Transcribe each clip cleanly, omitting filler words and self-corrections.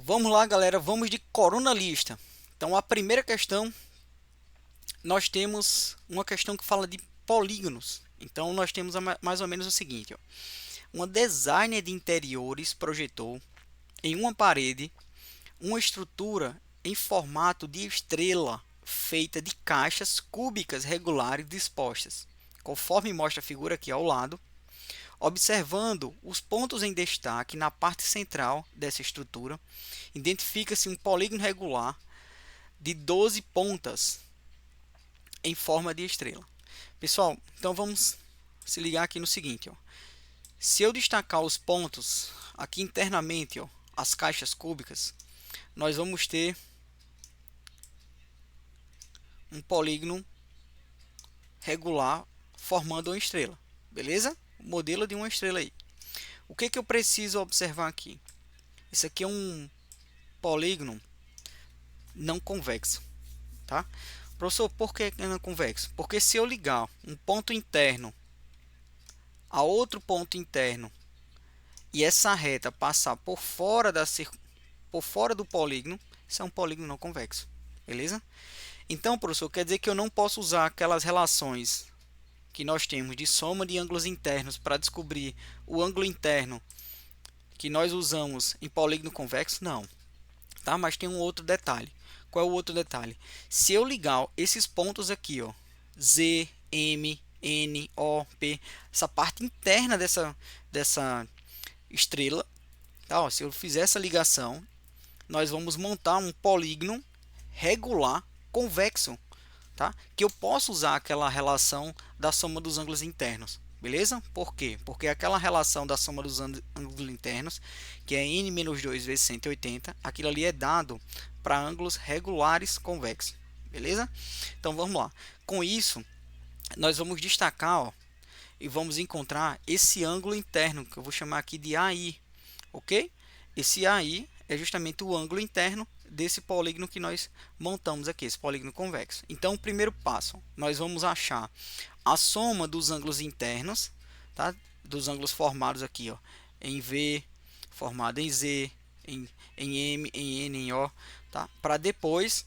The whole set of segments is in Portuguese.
Vamos lá, galera, vamos de coronalista. Então, a primeira questão, nós temos uma questão que fala de polígonos. Então, nós temos mais ou menos o seguinte, ó. Uma designer de interiores projetou em uma parede uma estrutura em formato de estrela feita de caixas cúbicas regulares dispostas, conforme mostra a figura aqui ao lado. Observando os pontos em destaque na parte central dessa estrutura, identifica-se um polígono regular de 12 pontas em forma de estrela. Pessoal, então vamos se ligar aqui no seguinte, ó. Se eu destacar os pontos aqui internamente, ó, as caixas cúbicas, nós vamos ter um polígono regular formando uma estrela, beleza? O modelo de uma estrela aí. O que eu preciso observar aqui? Isso aqui é um polígono não convexo, tá? Professor, por que não convexo? Porque se eu ligar um ponto interno a outro ponto interno e essa reta passar por fora do polígono, isso é um polígono não convexo, beleza? Então, professor, quer dizer que eu não posso usar aquelas relações que nós temos de soma de ângulos internos para descobrir o ângulo interno que nós usamos em polígono convexo? Não, tá? Mas tem um outro detalhe. Qual é o outro detalhe? Se eu ligar esses pontos aqui, ó, Z, M, N, O, P, essa parte interna dessa estrela, tá? Ó, se eu fizer essa ligação, nós vamos montar um polígono regular convexo, tá? Que eu posso usar aquela relação da soma dos ângulos internos, beleza? Por quê? Porque aquela relação da soma dos ângulos internos, que é n menos 2 vezes 180, aquilo ali é dado para ângulos regulares convexos, beleza? Então vamos lá. Com isso, nós vamos destacar, ó, e vamos encontrar esse ângulo interno, que eu vou chamar aqui de AI, ok? Esse AI é justamente o ângulo interno desse polígono que nós montamos aqui, esse polígono convexo. Então, o primeiro passo, nós vamos achar a soma dos ângulos internos, tá? Dos ângulos formados aqui, ó, em V, formado em Z, em M, em N, em O, tá? Para depois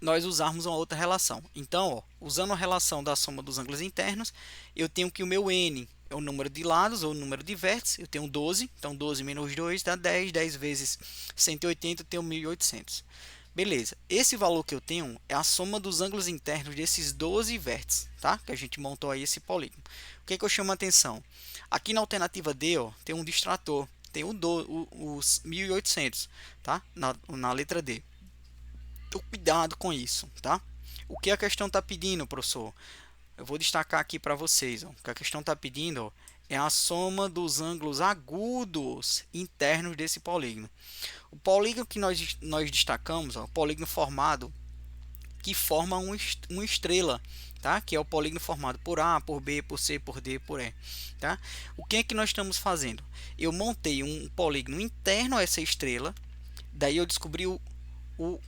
nós usarmos uma outra relação. Então, ó, usando a relação da soma dos ângulos internos, eu tenho que o meu n é o número de lados ou o número de vértices, eu tenho 12, então 12 menos 2 dá 10, 10 vezes 180 eu tenho 1800. Beleza, esse valor que eu tenho é a soma dos ângulos internos desses 12 vértices, tá? Que a gente montou aí esse polígono. O que eu chamo a atenção? Aqui na alternativa D, ó, tem um distrator, tem os 1800, tá? Na letra D. Então, cuidado com isso, tá? O que a questão está pedindo, professor? Eu vou destacar aqui para vocês. Ó, o que a questão está pedindo, ó, é a soma dos ângulos agudos internos desse polígono. O polígono que nós destacamos, ó, o polígono formado que forma uma estrela, tá? Que é o polígono formado por A, por B, por C, por D, por E, tá? O que é que nós estamos fazendo? Eu montei um polígono interno a essa estrela, daí eu descobri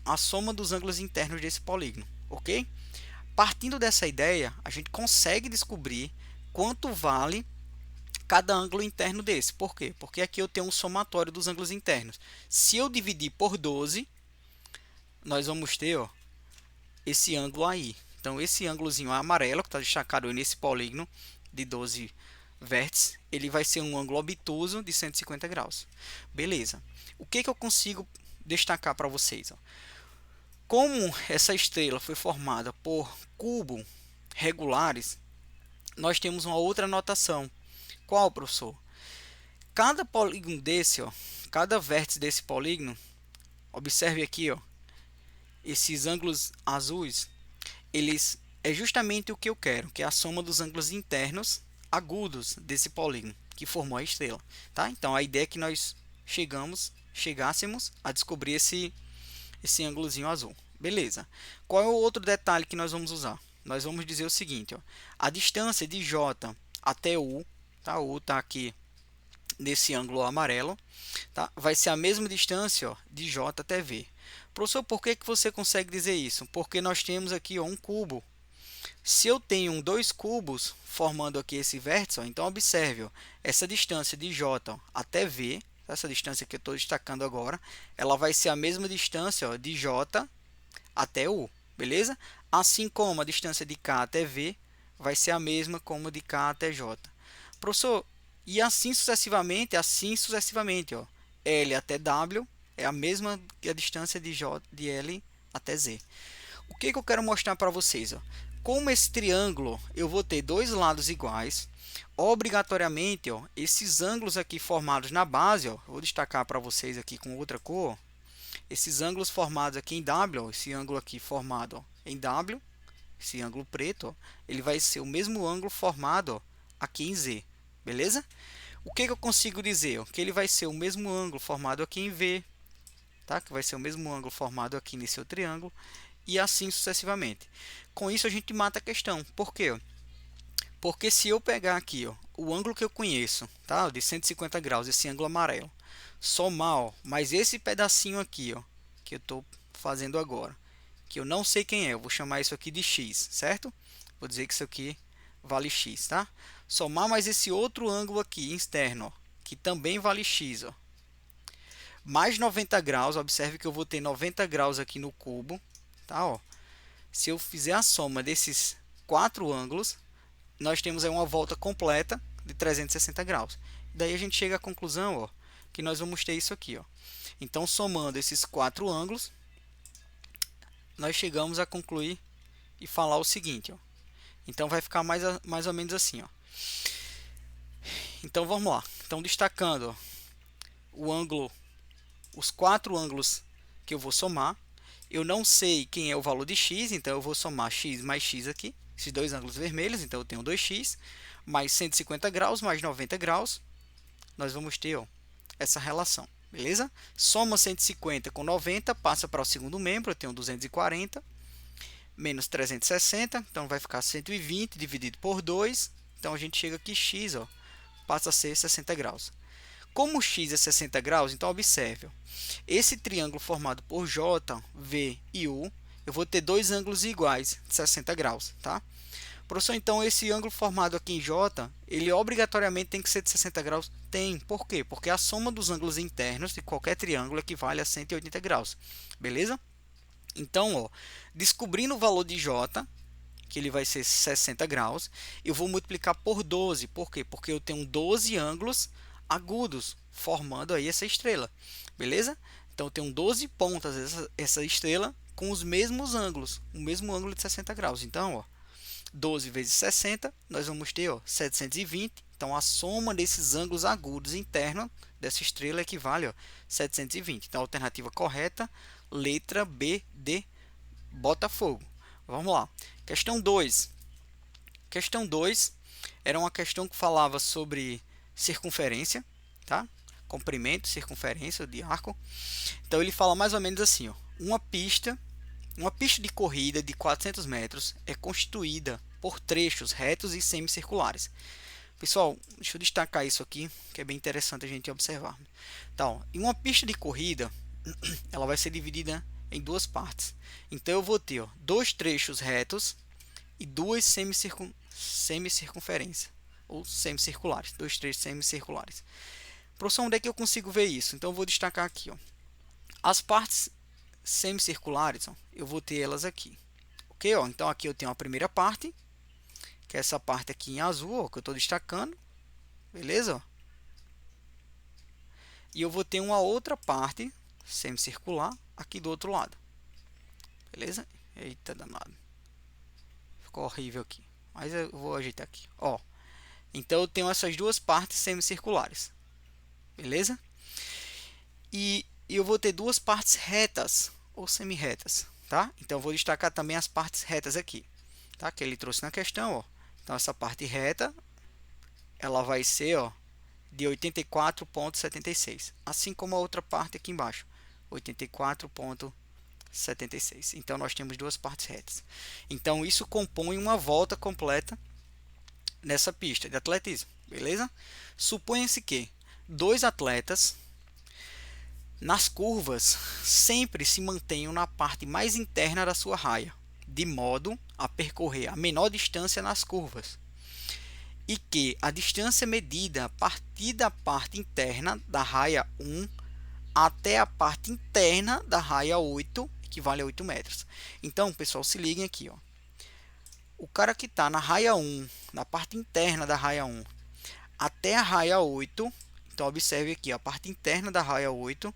a soma dos ângulos internos desse polígono, ok? Partindo dessa ideia, a gente consegue descobrir quanto vale cada ângulo interno desse. Por quê? Porque aqui eu tenho um somatório dos ângulos internos. Se eu dividir por 12, nós vamos ter, ó, esse ângulo aí. Então, esse ângulozinho amarelo, que está destacado nesse polígono de 12 vértices, ele vai ser um ângulo obtuso de 150 graus. Beleza. O que eu consigo destacar para vocês? Ó? Como essa estrela foi formada por cubos regulares, nós temos uma outra notação. Qual, professor? Cada polígono desse, ó, cada vértice desse polígono, observe aqui, ó, esses ângulos azuis, eles é justamente o que eu quero, que é a soma dos ângulos internos agudos desse polígono que formou a estrela, tá? Então a ideia é que nós chegássemos a descobrir esse ângulozinho azul. Beleza. Qual é o outro detalhe que nós vamos usar? Nós vamos dizer o seguinte, ó, a distância de J até U, tá? U está aqui nesse ângulo amarelo, tá? Vai ser a mesma distância, ó, de J até V. Professor, por que você consegue dizer isso? Porque nós temos aqui, ó, um cubo. Se eu tenho dois cubos formando aqui esse vértice, ó, então observe, ó, essa distância de J, ó, até V, essa distância que eu estou destacando agora, ela vai ser a mesma distância, ó, de J até U, beleza? Assim como a distância de K até V vai ser a mesma como de K até J. Professor, e assim sucessivamente, ó. L até W é a mesma que a distância de L até Z. O que eu quero mostrar para vocês, ó? Como esse triângulo eu vou ter dois lados iguais, obrigatoriamente, ó, esses ângulos aqui formados na base, ó, vou destacar para vocês aqui com outra cor, esses ângulos formados aqui em W, ó, esse ângulo aqui formado, ó, em W, esse ângulo preto, ó, ele vai ser o mesmo ângulo formado, ó, aqui em Z, beleza? O que eu consigo dizer? Ó? Que ele vai ser o mesmo ângulo formado aqui em V, tá? Que vai ser o mesmo ângulo formado aqui nesse outro triângulo, e assim sucessivamente. Com isso a gente mata a questão. Por quê? Porque se eu pegar aqui, ó, o ângulo que eu conheço, tá? De 150 graus, esse ângulo amarelo, somar, ó, mais esse pedacinho aqui, ó, que eu estou fazendo agora, que eu não sei quem é, eu vou chamar isso aqui de x, certo? Vou dizer que isso aqui vale x, tá? Somar mais esse outro ângulo aqui externo, ó, que também vale x, ó, mais 90 graus, observe que eu vou ter 90 graus aqui no cubo, tá? Ó, se eu fizer a soma desses quatro ângulos, nós temos aí uma volta completa de 360 graus. Daí a gente chega à conclusão, ó, que nós vamos ter isso aqui, ó. Então, somando esses quatro ângulos, nós chegamos a concluir e falar o seguinte, ó. Então, vai ficar mais ou menos assim, ó. Então, vamos lá. Então, destacando, ó, o ângulo, os quatro ângulos que eu vou somar. Eu não sei quem é o valor de x, então eu vou somar x mais x aqui, esses dois ângulos vermelhos, então eu tenho 2x, mais 150 graus, mais 90 graus, nós vamos ter, ó, essa relação, beleza? Soma 150 com 90, passa para o segundo membro, eu tenho 240, menos 360, então vai ficar 120 dividido por 2, então a gente chega aqui, x, ó, passa a ser 60 graus. Como x é 60 graus, então observe, ó, esse triângulo formado por J, V e U, eu vou ter dois ângulos iguais de 60 graus, tá? Professor, então esse ângulo formado aqui em J, ele obrigatoriamente tem que ser de 60 graus? Tem. Por quê? Porque a soma dos ângulos internos de qualquer triângulo equivale a 180 graus, beleza? Então, ó, descobrindo o valor de J, que ele vai ser 60 graus, eu vou multiplicar por 12. Por quê? Porque eu tenho 12 ângulos agudos formando aí essa estrela, beleza? Então eu tenho 12 pontas essa estrela com os mesmos ângulos, o mesmo ângulo de 60 graus. Então, ó, 12 vezes 60, nós vamos ter, ó, 720. Então a soma desses ângulos agudos internos dessa estrela equivale a 720. Então a alternativa correta, letra B de Botafogo. Vamos lá. Questão 2. Questão 2 era uma questão que falava sobre circunferência, tá? Comprimento, circunferência de arco. Então ele fala mais ou menos assim, ó, uma pista de corrida de 400 metros é constituída por trechos retos e semicirculares. Pessoal, deixa eu destacar isso aqui, que é bem interessante a gente observar. Então, em uma pista de corrida, ela vai ser dividida em duas partes. Então eu vou ter, ó, dois trechos retos e duas semicircunferências ou semicirculares, dois trechos semicirculares. Professor, onde é que eu consigo ver isso? Então eu vou destacar aqui, ó, as partes semicirculares, ó, eu vou ter elas aqui, ok? Ó, então aqui eu tenho a primeira parte, que é essa parte aqui em azul, ó, que eu estou destacando, beleza? Ó. E eu vou ter uma outra parte semicircular aqui do outro lado, beleza? Eita danado, ficou horrível aqui, mas eu vou ajeitar aqui, ó. Então eu tenho essas duas partes semicirculares, beleza? E eu vou ter duas partes retas ou semi-retas, tá? Então eu vou destacar também as partes retas aqui, tá? Que ele trouxe na questão, ó. Então essa parte reta, ela vai ser, ó, de 84,76, assim como a outra parte aqui embaixo, 84,76. Então nós temos duas partes retas. Então isso compõe uma volta completa nessa pista de atletismo, beleza? Suponha-se que dois atletas nas curvas sempre se mantenham na parte mais interna da sua raia, de modo a percorrer a menor distância nas curvas. e que a distância medida a partir da parte interna da raia 1 até a parte interna da raia 8 equivale a 8 metros. Então, pessoal, se liguem aqui, ó. O cara que está na raia 1, na parte interna da raia 1, até a raia 8, então observe aqui, ó, a parte interna da raia 8,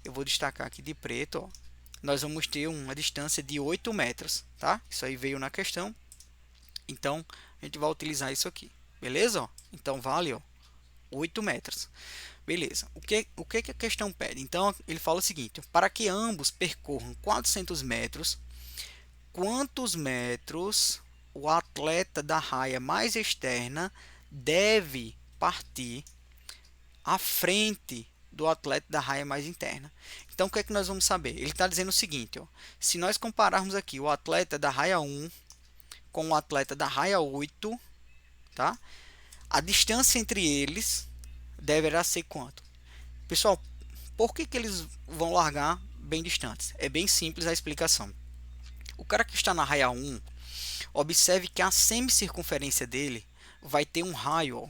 eu vou destacar aqui de preto, ó, nós vamos ter uma distância de 8 metros, tá? Isso aí veio na questão, então a gente vai utilizar isso aqui, beleza? Ó? Então vale, ó, 8 metros. Beleza, o que a questão pede? Então ele fala o seguinte: para que ambos percorram 400 metros, quantos metros o atleta da raia mais externa deve partir à frente do atleta da raia mais interna? Então o que é que nós vamos saber? Ele está dizendo o seguinte, ó, se nós compararmos aqui o atleta da raia 1 com o atleta da raia 8, tá? A distância entre eles deverá ser quanto? Pessoal, por que eles vão largar bem distantes? É bem simples a explicação. O cara que está na raia 1, observe que a semicircunferência dele vai ter um raio, ó,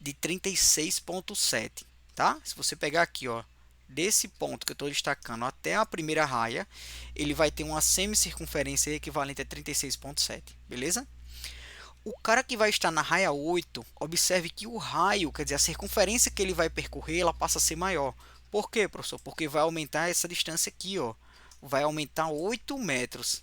de 36,7, tá? Se você pegar aqui, ó, desse ponto que eu estou destacando até a primeira raia, ele vai ter uma semicircunferência equivalente a 36,7, beleza? O cara que vai estar na raia 8, observe que o raio, quer dizer, a circunferência que ele vai percorrer, ela passa a ser maior. Por quê, professor? Porque vai aumentar essa distância aqui, ó. Vai aumentar 8 metros.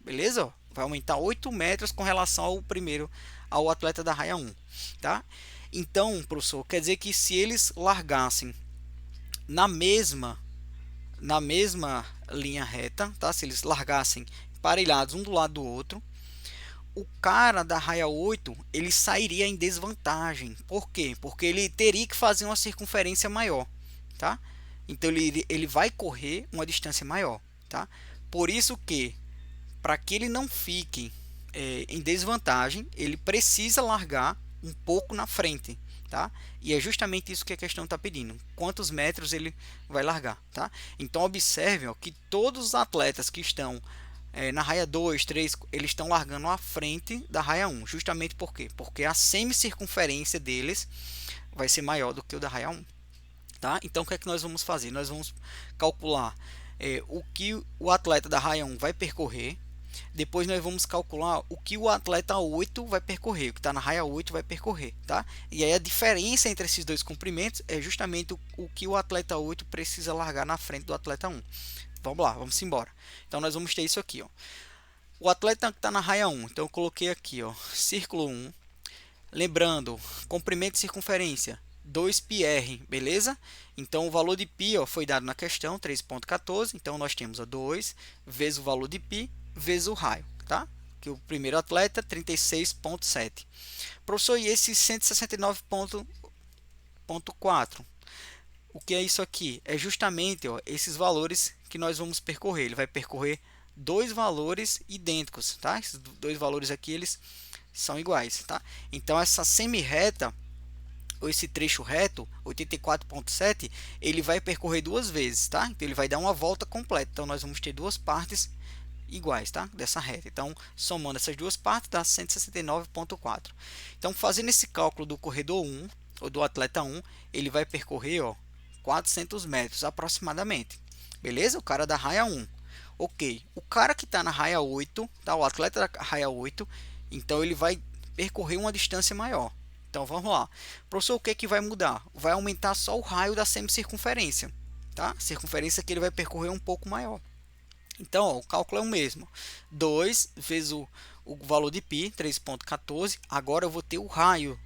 Beleza? Vai aumentar 8 metros com relação ao primeiro, ao atleta da raia 1. Tá? Então, professor, quer dizer que se eles largassem na mesma linha reta, tá? Se eles largassem emparelhados um do lado do outro, o cara da raia 8 ele sairia em desvantagem. Por quê? Porque ele teria que fazer uma circunferência maior, tá? Então ele vai correr uma distância maior, tá? Por isso que, para que ele não fique em desvantagem, ele precisa largar um pouco na frente, tá? E é justamente isso que a questão está pedindo. Quantos metros ele vai largar, tá? Então observe, ó, que todos os atletas que estão na raia 2, 3, eles estão largando à frente da raia 1. Justamente por quê? Porque a semicircunferência deles vai ser maior do que o da raia 1. Tá? Então o que é que nós vamos fazer? Nós vamos calcular o que o atleta da raia 1 vai percorrer. Depois nós vamos calcular o que o atleta 8 vai percorrer, o que está na raia 8 vai percorrer. Tá? E aí a diferença entre esses dois comprimentos é justamente o que o atleta 8 precisa largar na frente do atleta 1. Vamos lá, vamos embora. Então nós vamos ter isso aqui, ó. O atleta que está na raia 1, então eu coloquei aqui, ó, círculo 1. Lembrando, comprimento de circunferência 2πr, beleza? Então o valor de π, ó, foi dado na questão 3,14. Então nós temos, ó, 2 vezes o valor de π vezes o raio, tá? Que o primeiro atleta 36,7. Professor, e esse 169,4? O que é isso aqui? É justamente, ó, esses valores que nós vamos percorrer. Ele vai percorrer dois valores idênticos, tá? Esses dois valores aqui, eles são iguais, tá? Então essa semi-reta, ou esse trecho reto, 84,7, ele vai percorrer duas vezes, tá? Então ele vai dar uma volta completa. Então nós vamos ter duas partes iguais, tá? Dessa reta. Então, somando essas duas partes, dá 169,4. Então, fazendo esse cálculo do corredor 1, ou do atleta 1, ele vai percorrer, ó, 400 metros aproximadamente. Beleza? O cara da raia 1. Ok. O cara que está na raia 8, tá? O atleta da raia 8, então ele vai percorrer uma distância maior. Então vamos lá. Professor, o que é que vai mudar? Vai aumentar só o raio da semicircunferência, tá? A circunferência que ele vai percorrer um pouco maior. Então, ó, o cálculo é o mesmo. 2 vezes o valor de π, 3,14. Agora eu vou ter o raio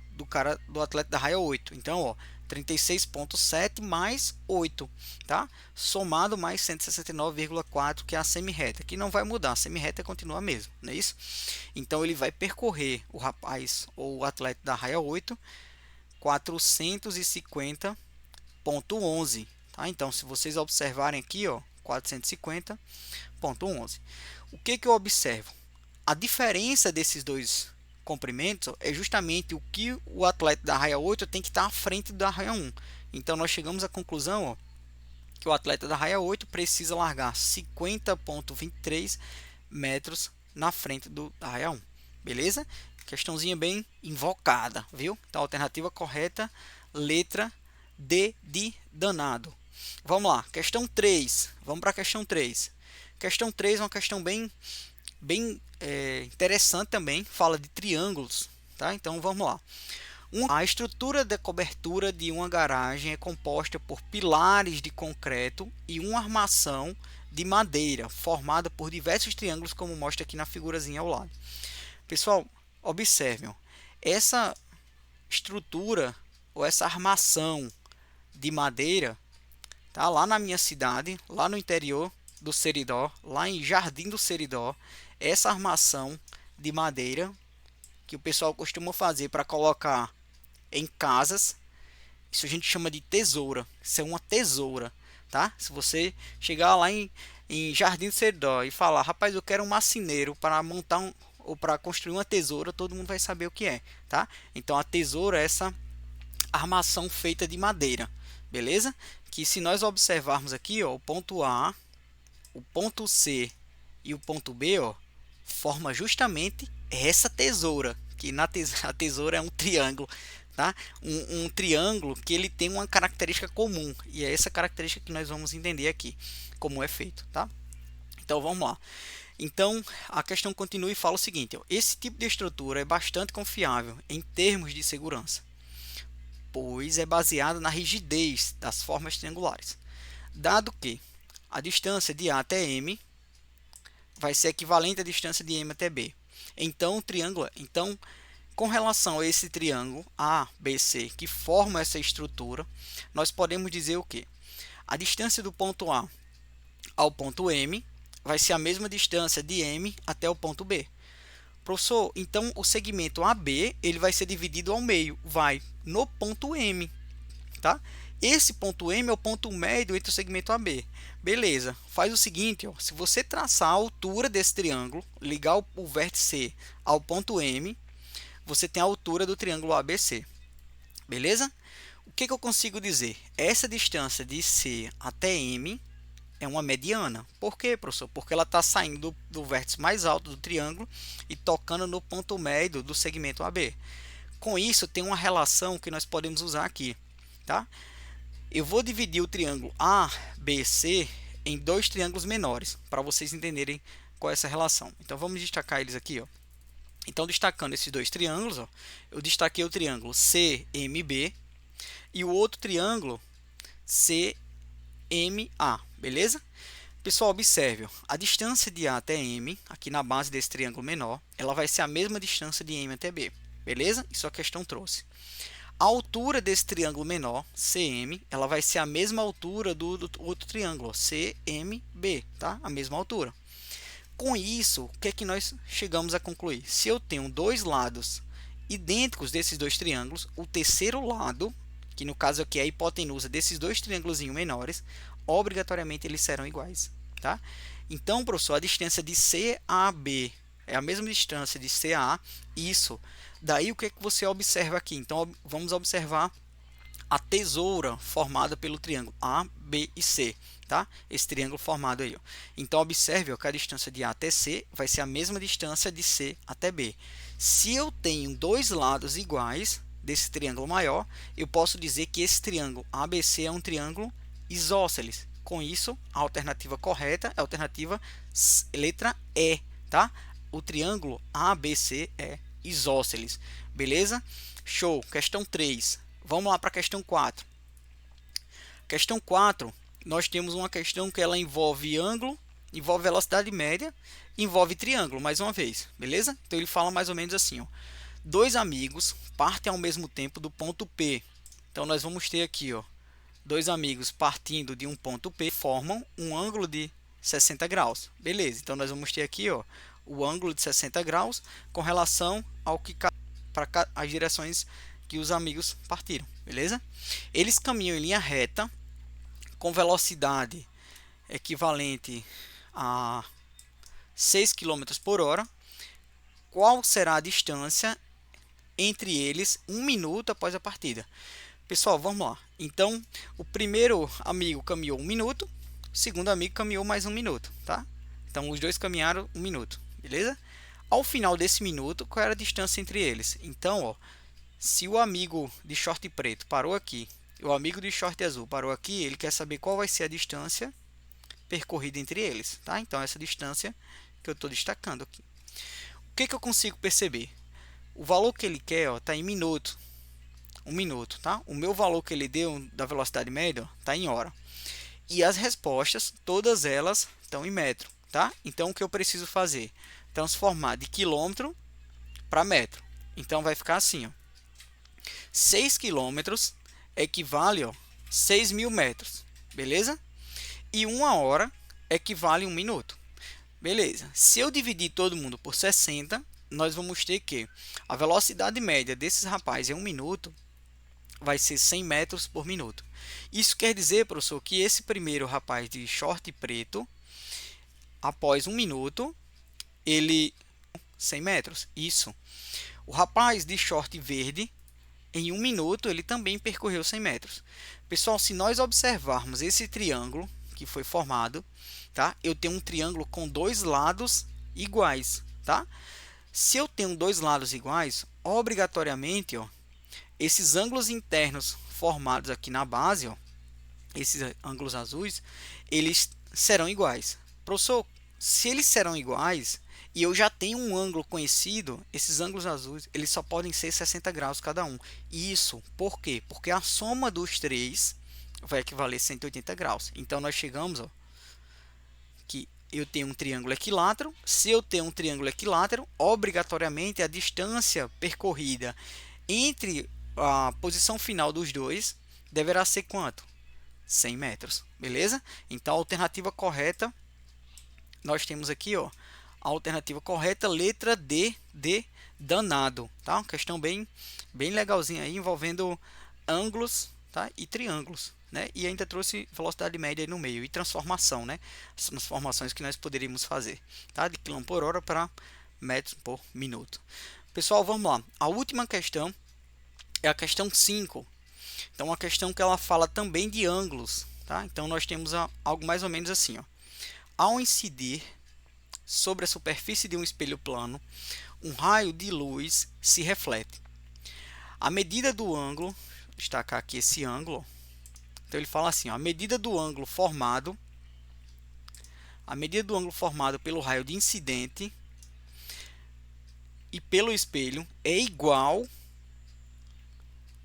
do atleta da raia 8. Então, ó, 36,7 mais 8, tá? Somado mais 169,4, que é a semi-reta, que não vai mudar, a semi-reta continua a mesma, não é isso? Então ele vai percorrer, o rapaz ou o atleta da raia 8, 450,11, tá? Então, se vocês observarem aqui, ó, 450,11. O que eu observo? A diferença desses dois comprimentos é justamente o que o atleta da raia 8 tem que estar à frente da raia 1. Então nós chegamos à conclusão, ó, que o atleta da raia 8 precisa largar 50,23 metros na frente da raia 1. Beleza? Questãozinha bem invocada, viu? Então, a alternativa correta, letra D de danado. Vamos lá, questão 3. Vamos para a questão 3. Questão 3 é uma questão bem interessante também. Fala de triângulos, tá? Então, vamos lá. A estrutura de cobertura de uma garagem é composta por pilares de concreto e uma armação de madeira, formada por diversos triângulos, como mostra aqui na figurazinha ao lado. Pessoal, observem, essa estrutura ou essa armação de madeira tá lá na minha cidade, lá no interior do Seridó, lá em Jardim do Seridó. Essa armação de madeira que o pessoal costuma fazer para colocar em casas, isso a gente chama de tesoura. Isso é uma tesoura, tá? Se você chegar lá em Jardim do Seridó e falar, rapaz, eu quero um marceneiro para montar ou para construir uma tesoura, todo mundo vai saber o que é, tá? Então a tesoura é essa armação feita de madeira, beleza? Que se nós observarmos aqui, ó, o ponto A, o ponto C e o ponto B, ó, forma justamente essa tesoura, que a tesoura é um triângulo, tá? Um triângulo que ele tem uma característica comum, e é essa característica que nós vamos entender aqui, como é feito, tá? Então vamos lá. Então a questão continua e fala o seguinte, ó, esse tipo de estrutura é bastante confiável em termos de segurança, pois é baseada na rigidez das formas triangulares, dado que a distância de A até M vai ser equivalente à distância de M até B. Então, o triângulo, com relação a esse triângulo ABC que forma essa estrutura, nós podemos dizer o que? A distância do ponto A ao ponto M vai ser a mesma distância de M até o ponto B. Professor, então o segmento AB ele vai ser dividido ao meio, vai no ponto M, tá? Esse ponto M é o ponto médio entre o segmento AB. Beleza, faz o seguinte, ó, se você traçar a altura desse triângulo, ligar o vértice C ao ponto M, você tem a altura do triângulo ABC. Beleza? O que eu consigo dizer? Essa distância de C até M é uma mediana. Por quê, professor? Porque ela está saindo do vértice mais alto do triângulo e tocando no ponto médio do segmento AB. Com isso, tem uma relação que nós podemos usar aqui, tá? Eu vou dividir o triângulo ABC em dois triângulos menores, para vocês entenderem qual é essa relação. Então, vamos destacar eles aqui, ó. Então, destacando esses dois triângulos, ó, eu destaquei o triângulo CMB e o outro triângulo CMA, beleza? Pessoal, observe, ó, a distância de A até M, aqui na base desse triângulo menor, ela vai ser a mesma distância de M até B, beleza? Isso a questão trouxe. A altura desse triângulo menor, CM, ela vai ser a mesma altura do outro triângulo, CMB, tá? A mesma altura. Com isso, o que é que nós chegamos a concluir? Se eu tenho dois lados idênticos desses dois triângulos, o terceiro lado, que no caso aqui é a hipotenusa desses dois triângulos menores, obrigatoriamente eles serão iguais, tá? Então, professor, a distância de CAB é a mesma distância de CA, isso. Daí o que é que você observa aqui? Então, vamos observar a tesoura formada pelo triângulo A, B e C, tá? Esse triângulo formado aí, ó. Então, observe, ó, que a distância de A até C vai ser a mesma distância de C até B. Se eu tenho dois lados iguais desse triângulo maior, eu posso dizer que esse triângulo ABC é um triângulo isósceles. Com isso, a alternativa correta é a alternativa letra E, tá? O triângulo ABC é isósceles, beleza? Show, questão 3. Vamos lá para a questão 4. Questão 4, nós temos uma questão que ela envolve ângulo, envolve velocidade média, envolve triângulo, mais uma vez, beleza? Então ele fala mais ou menos assim, ó. Dois amigos partem ao mesmo tempo do ponto P. Então nós vamos ter aqui, ó, dois amigos partindo de um ponto P formam um ângulo de 60 graus. Beleza, então nós vamos ter aqui, ó, o ângulo de 60 graus com relação ao que para as direções que os amigos partiram, beleza? Eles caminham em linha reta com velocidade equivalente a 6 km por hora. Qual será a distância entre eles 1 minuto após a partida? Pessoal, vamos lá. Então, o primeiro amigo caminhou 1 minuto, o segundo amigo caminhou mais 1 minuto, tá? Então, os dois caminharam 1 minuto, beleza? Ao final desse minuto, qual era a distância entre eles? Então, ó, se o amigo de short preto parou aqui, e o amigo de short azul parou aqui, ele quer saber qual vai ser a distância percorrida entre eles, tá? Então, essa distância que eu estou destacando aqui. O que eu consigo perceber? O valor que ele quer está em minuto. 1 minuto, tá? O meu valor que ele deu da velocidade média está em hora. E as respostas, todas elas estão em metro, tá? Então, o que eu preciso fazer? Transformar de quilômetro para metro. Então, vai ficar assim, ó. 6 quilômetros equivale a 6.000 metros, beleza? E 1 hora equivale a 1 minuto. Beleza. Se eu dividir todo mundo por 60, nós vamos ter que a velocidade média desses rapazes em 1 minuto vai ser 100 metros por minuto. Isso quer dizer, professor, que esse primeiro rapaz de short preto, após 1 minuto, ele 100 metros. Isso. O rapaz de short verde, em 1 minuto, ele também percorreu 100 metros. Pessoal, se nós observarmos esse triângulo que foi formado, tá? Eu tenho um triângulo com dois lados iguais, tá? Se eu tenho dois lados iguais, obrigatoriamente, ó, esses ângulos internos formados aqui na base, ó, esses ângulos azuis, eles serão iguais. Professor, se eles serão iguais e eu já tenho um ângulo conhecido, esses ângulos azuis, eles só podem ser 60 graus cada um. Isso, por quê? Porque a soma dos três vai equivaler a 180 graus. Então, nós chegamos, ó, que eu tenho um triângulo equilátero. Se eu tenho um triângulo equilátero, obrigatoriamente a distância percorrida entre a posição final dos dois deverá ser quanto? 100 metros, beleza? Então, a alternativa correta, nós temos aqui, ó, a alternativa correta, letra D, de danado, tá? Uma questão bem legalzinha aí, envolvendo ângulos, tá? E triângulos, né? E ainda trouxe velocidade média aí no meio e transformação, né? As transformações que nós poderíamos fazer, tá? De quilômetro por hora para metros por minuto. Pessoal, vamos lá. A última questão é a questão 5. Então, uma questão que ela fala também de ângulos, tá? Então, nós temos algo mais ou menos assim, ó. Ao incidir sobre a superfície de um espelho plano, um raio de luz se reflete. A medida do ângulo, vou destacar aqui esse ângulo, então ele fala assim, ó, a medida do ângulo formado pelo raio de incidente e pelo espelho é igual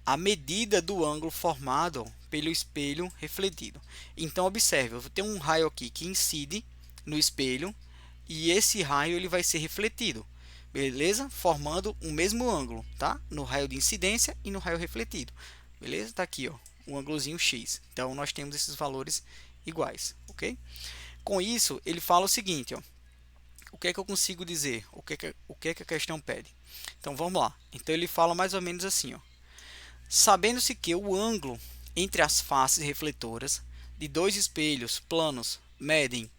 à medida do ângulo formado pelo espelho refletido. Então, observe, eu vou ter um raio aqui que incide no espelho e esse raio ele vai ser refletido, beleza? Formando o mesmo ângulo, tá? No raio de incidência e no raio refletido, beleza? Tá aqui, ó, um ângulozinho X. Então, nós temos esses valores iguais, ok? Com isso, ele fala o seguinte, ó, o que é que eu consigo dizer? O que é que a questão pede? Então, vamos lá. Então, ele fala mais ou menos assim, ó. Sabendo-se que o ângulo entre as faces refletoras de dois espelhos planos medem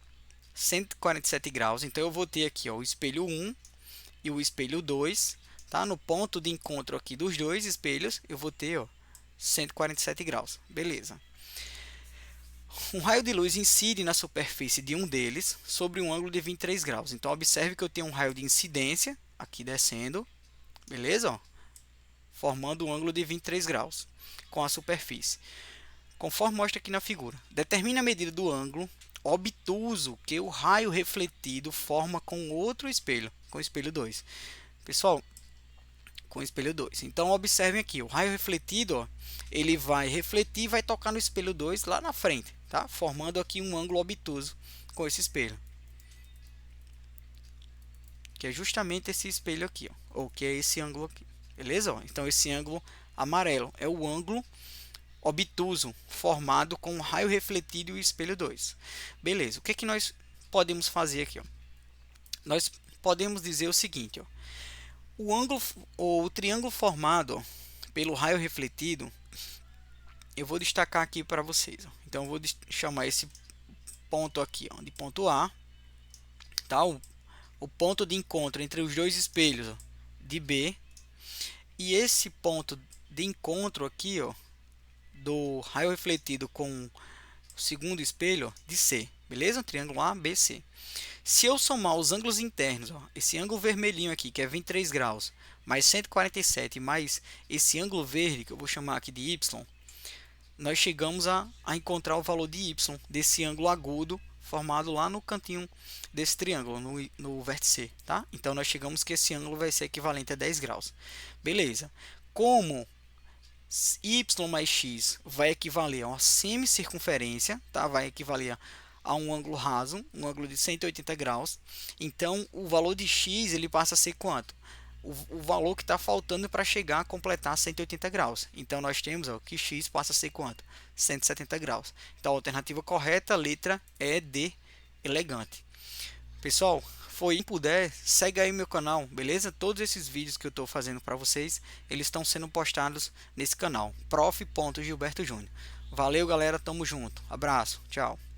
147 graus, então eu vou ter aqui, ó, o espelho 1 e o espelho 2, tá? No ponto de encontro aqui dos dois espelhos, eu vou ter, ó, 147 graus, beleza. Um raio de luz incide na superfície de um deles sobre um ângulo de 23 graus. Então, observe que eu tenho um raio de incidência aqui descendo, beleza? Ó, formando um ângulo de 23 graus com a superfície. Conforme mostra aqui na figura, determine a medida do ângulo obtuso que o raio refletido forma com outro espelho, com o espelho 2. Pessoal, com o espelho 2. Então, observem aqui, o raio refletido, ó, ele vai refletir e vai tocar no espelho 2 lá na frente, tá? Formando aqui um ângulo obtuso com esse espelho. Que é justamente esse espelho aqui, ó, ou que é esse ângulo aqui. Beleza? Ó, então, esse ângulo amarelo é o ângulo obtuso formado com o raio refletido e o espelho 2. Beleza, o que é que nós podemos fazer aqui? Ó? Nós podemos dizer o seguinte, ó, o triângulo formado, ó, pelo raio refletido, eu vou destacar aqui para vocês. Ó. Então, eu vou chamar esse ponto aqui, ó, de ponto A, tá? O ponto de encontro entre os dois espelhos, ó, de B, e esse ponto de encontro aqui, ó, do raio refletido com o segundo espelho, ó, de C, beleza? Triângulo ABC. Se eu somar os ângulos internos, ó, esse ângulo vermelhinho aqui, que é 23 graus, mais 147, mais esse ângulo verde, que eu vou chamar aqui de y, nós chegamos a encontrar o valor de y desse ângulo agudo formado lá no cantinho desse triângulo, no vértice, tá? Então, nós chegamos que esse ângulo vai ser equivalente a 10 graus. Beleza. Como y mais x vai equivaler a uma semicircunferência, tá? Vai equivaler a um ângulo raso, um ângulo de 180 graus. Então, o valor de x ele passa a ser quanto? O valor que está faltando para chegar a completar 180 graus. Então, nós temos ó, que x passa a ser quanto? 170 graus. Então, a alternativa correta, a letra E de elegante. Pessoal, foi, quem puder, segue aí meu canal, beleza? Todos esses vídeos que eu estou fazendo para vocês, eles estão sendo postados nesse canal, prof.gilberto Júnior. Valeu, galera, tamo junto. Abraço, tchau.